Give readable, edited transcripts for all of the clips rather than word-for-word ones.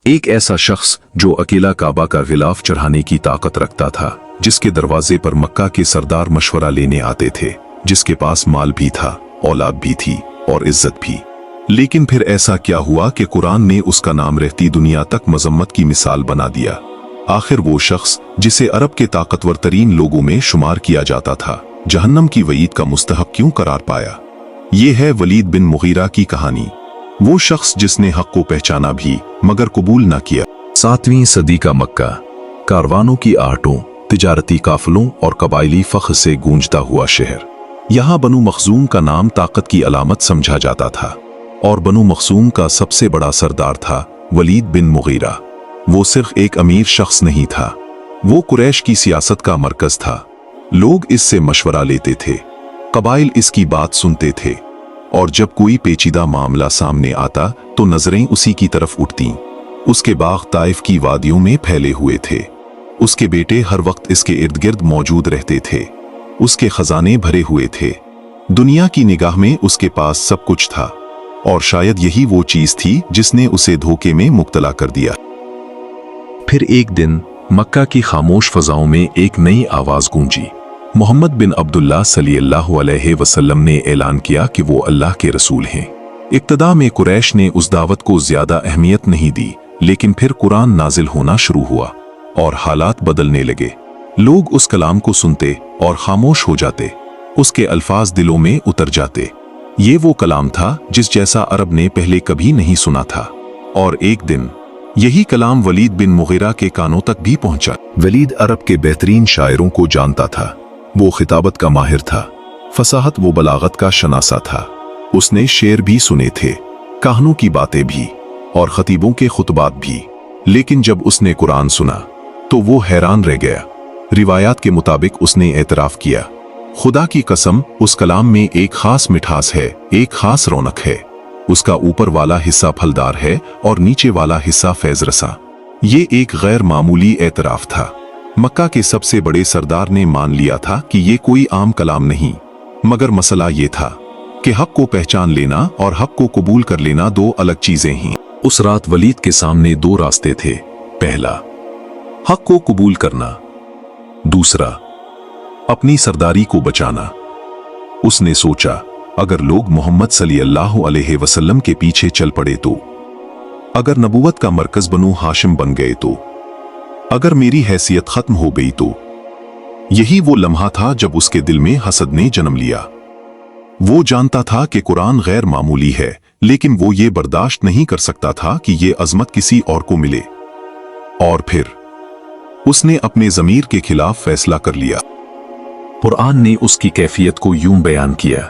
ایک ایسا شخص جو اکیلا کعبہ کا غلاف چڑھانے کی طاقت رکھتا تھا، جس کے دروازے پر مکہ کے سردار مشورہ لینے آتے تھے، جس کے پاس مال بھی تھا، اولاد بھی تھی اور عزت بھی۔ لیکن پھر ایسا کیا ہوا کہ قرآن نے اس کا نام رہتی دنیا تک مذمت کی مثال بنا دیا۔ آخر وہ شخص جسے عرب کے طاقتور ترین لوگوں میں شمار کیا جاتا تھا، جہنم کی وعید کا مستحق کیوں قرار پایا؟ یہ ہے ولید بن مغیرہ کی کہانی، وہ شخص جس نے حق کو پہچانا بھی مگر قبول نہ کیا۔ 7ویں صدی کا مکہ، کاروانوں کی آہٹوں، تجارتی قافلوں اور قبائلی فخر سے گونجتا ہوا شہر۔ یہاں بنو مخزوم کا نام طاقت کی علامت سمجھا جاتا تھا، اور بنو مخزوم کا سب سے بڑا سردار تھا ولید بن مغیرہ۔ وہ صرف ایک امیر شخص نہیں تھا، وہ قریش کی سیاست کا مرکز تھا۔ لوگ اس سے مشورہ لیتے تھے، قبائل اس کی بات سنتے تھے، اور جب کوئی پیچیدہ معاملہ سامنے آتا تو نظریں اسی کی طرف اٹھتیں۔ اس کے باغ طائف کی وادیوں میں پھیلے ہوئے تھے، اس کے بیٹے ہر وقت اس کے ارد گرد موجود رہتے تھے، اس کے خزانے بھرے ہوئے تھے، دنیا کی نگاہ میں اس کے پاس سب کچھ تھا، اور شاید یہی وہ چیز تھی جس نے اسے دھوکے میں مبتلا کر دیا۔ پھر ایک دن مکہ کی خاموش فضاؤں میں ایک نئی آواز گونجی۔ محمد بن عبداللہ صلی اللہ علیہ وسلم نے اعلان کیا کہ وہ اللہ کے رسول ہیں۔ ابتدا میں قریش نے اس دعوت کو زیادہ اہمیت نہیں دی، لیکن پھر قرآن نازل ہونا شروع ہوا اور حالات بدلنے لگے۔ لوگ اس کلام کو سنتے اور خاموش ہو جاتے، اس کے الفاظ دلوں میں اتر جاتے۔ یہ وہ کلام تھا جس جیسا عرب نے پہلے کبھی نہیں سنا تھا، اور ایک دن یہی کلام ولید بن مغیرہ کے کانوں تک بھی پہنچا۔ ولید عرب کے بہترین شاعروں کو جانتا تھا، وہ خطابت کا ماہر تھا، فصاحت و بلاغت کا شناسہ تھا۔ اس نے شعر بھی سنے تھے، کہانوں کی باتیں بھی، اور خطیبوں کے خطبات بھی، لیکن جب اس نے قرآن سنا تو وہ حیران رہ گیا۔ روایات کے مطابق اس نے اعتراف کیا، خدا کی قسم اس کلام میں ایک خاص مٹھاس ہے، ایک خاص رونق ہے، اس کا اوپر والا حصہ پھلدار ہے اور نیچے والا حصہ فیض رساں۔ یہ ایک غیر معمولی اعتراف تھا۔ مکہ کے سب سے بڑے سردار نے مان لیا تھا کہ یہ کوئی عام کلام نہیں، مگر مسئلہ یہ تھا کہ حق کو پہچان لینا اور حق کو قبول کر لینا دو الگ چیزیں ہیں۔ اس رات ولید کے سامنے دو راستے تھے، پہلا حق کو قبول کرنا، دوسرا اپنی سرداری کو بچانا۔ اس نے سوچا، اگر لوگ محمد صلی اللہ علیہ وسلم کے پیچھے چل پڑے تو، اگر نبوت کا مرکز بنو ہاشم بن گئے تو، اگر میری حیثیت ختم ہو گئی تو۔ یہی وہ لمحہ تھا جب اس کے دل میں حسد نے جنم لیا۔ وہ جانتا تھا کہ قرآن غیر معمولی ہے، لیکن وہ یہ برداشت نہیں کر سکتا تھا کہ یہ عظمت کسی اور کو ملے۔ اور پھر اس نے اپنے ضمیر کے خلاف فیصلہ کر لیا۔ قرآن نے اس کی کیفیت کو یوں بیان کیا،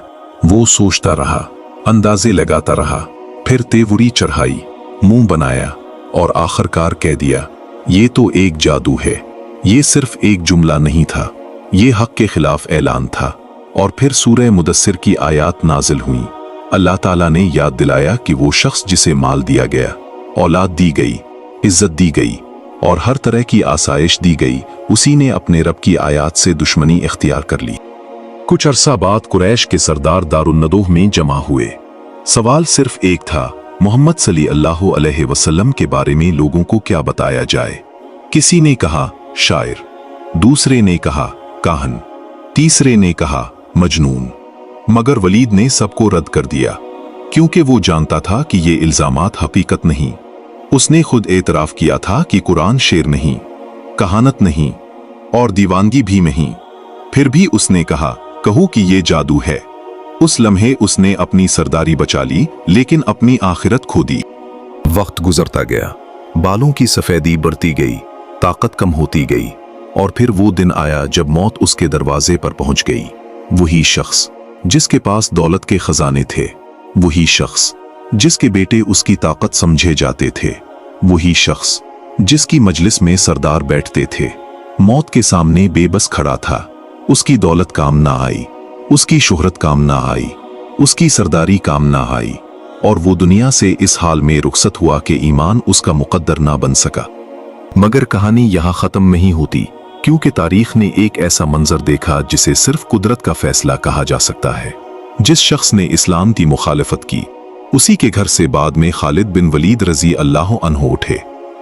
وہ سوچتا رہا، اندازے لگاتا رہا، پھر تیوری چڑھائی، منہ بنایا، اور آخر کار کہہ دیا، یہ تو ایک جادو ہے۔ یہ صرف ایک جملہ نہیں تھا، یہ حق کے خلاف اعلان تھا۔ اور پھر سورہ مدثر کی آیات نازل ہوئیں۔ اللہ تعالیٰ نے یاد دلایا کہ وہ شخص جسے مال دیا گیا، اولاد دی گئی، عزت دی گئی، اور ہر طرح کی آسائش دی گئی، اسی نے اپنے رب کی آیات سے دشمنی اختیار کر لی۔ کچھ عرصہ بعد قریش کے سردار دارالندوہ میں جمع ہوئے۔ سوال صرف ایک تھا، محمد صلی اللہ علیہ وسلم کے بارے میں لوگوں کو کیا بتایا جائے؟ کسی نے کہا شاعر، دوسرے نے کہا کاہن، تیسرے نے کہا مجنون، مگر ولید نے سب کو رد کر دیا، کیونکہ وہ جانتا تھا کہ یہ الزامات حقیقت نہیں۔ اس نے خود اعتراف کیا تھا کہ قرآن شعر نہیں، کہانت نہیں، اور دیوانگی بھی نہیں۔ پھر بھی اس نے کہا، کہو کہ یہ جادو ہے۔ اس لمحے اس نے اپنی سرداری بچا لی، لیکن اپنی آخرت کھو دی۔ وقت گزرتا گیا، بالوں کی سفیدی بڑھتی گئی، طاقت کم ہوتی گئی، اور پھر وہ دن آیا جب موت اس کے دروازے پر پہنچ گئی۔ وہی شخص جس کے پاس دولت کے خزانے تھے، وہی شخص جس کے بیٹے اس کی طاقت سمجھے جاتے تھے، وہی شخص جس کی مجلس میں سردار بیٹھتے تھے، موت کے سامنے بے بس کھڑا تھا۔ اس کی دولت کام نہ آئی، اس کی شہرت کام نہ آئی، اس کی سرداری کام نہ آئی، اور وہ دنیا سے اس حال میں رخصت ہوا کہ ایمان اس کا مقدر نہ بن سکا۔ مگر کہانی یہاں ختم نہیں ہوتی، کیونکہ تاریخ نے ایک ایسا منظر دیکھا جسے صرف قدرت کا فیصلہ کہا جا سکتا ہے۔ جس شخص نے اسلام کی مخالفت کی، اسی کے گھر سے بعد میں خالد بن ولید رضی اللہ عنہ اٹھے۔